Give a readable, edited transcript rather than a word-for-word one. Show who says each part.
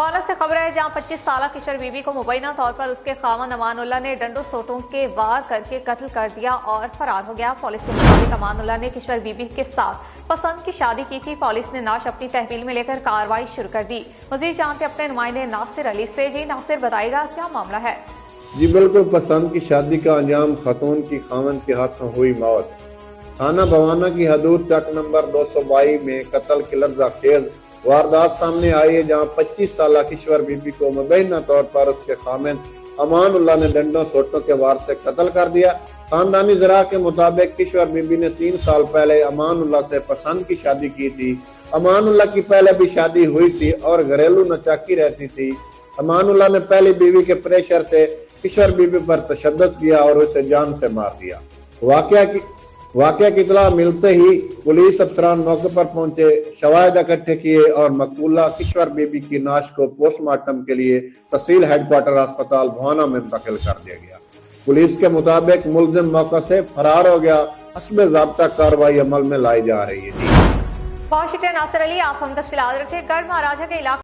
Speaker 1: पौना से खबर है जहां 25 साल किशोर बीबी को मुबैना तौर पर उसके खामन अमानुल्लाह ने डंडों सोटों के वार करके कत्ल कर दिया और फरार हो गया। पुलिस के मुताबिक अमानुल्लाह ने किशोर बीबी के साथ पसंद की शादी की थी। पुलिस ने नाश अपनी तहवील में लेकर कार्रवाई शुरू कर दी। मजीद जानते अपने नुमाइंदे नासिर अली से। जी नासिर, बताएगा क्या मामला है?
Speaker 2: जी बिल्कुल, पसंद की शादी का अंजाम खातून की खामन के हाथों हुई मौत। थाना बवाना की हदूद चक नंबर 222 में कत्ल की लफ्ज़ वारदात सामने आई है, जहां 25 साल किशोर बीबी को मुबैना तौर पर उसके खामिन अमानुल्लाह ने डंडों सोटों के वार से कत्ल कर दिया। खानदानी जरा के मुताबिक किशोर बीबी ने 3 साल पहले अमानुल्लाह से पसंद की शादी की थी। अमानुल्लाह की पहले भी शादी हुई थी और घरेलू नचाकी रहती थी। अमानुल्लाह ने पहली बीवी के प्रेशर से किशोर बीबी पर तशद्दुद किया और उसे जान से मार दिया। वाकया की इत्तला मिलते ही पुलिस अफसरान मौके पर पहुंचे, शवाहिद इकट्ठे किए और मकबूला किशोर बीबी की नाश को पोस्टमार्टम के लिए तहसील हेडक्वार्टर अस्पताल भवाना में मुंतकिल कर दिया गया। पुलिस के मुताबिक मुलजिम मौके से फरार हो गया। हस्बे ज़ाब्ता कार्रवाई अमल में लाई जा रही है।
Speaker 1: बहुत शुक्रिया नासिर अली, आप हम तफसीलात रखें। गढ़ महाराजा के इलाके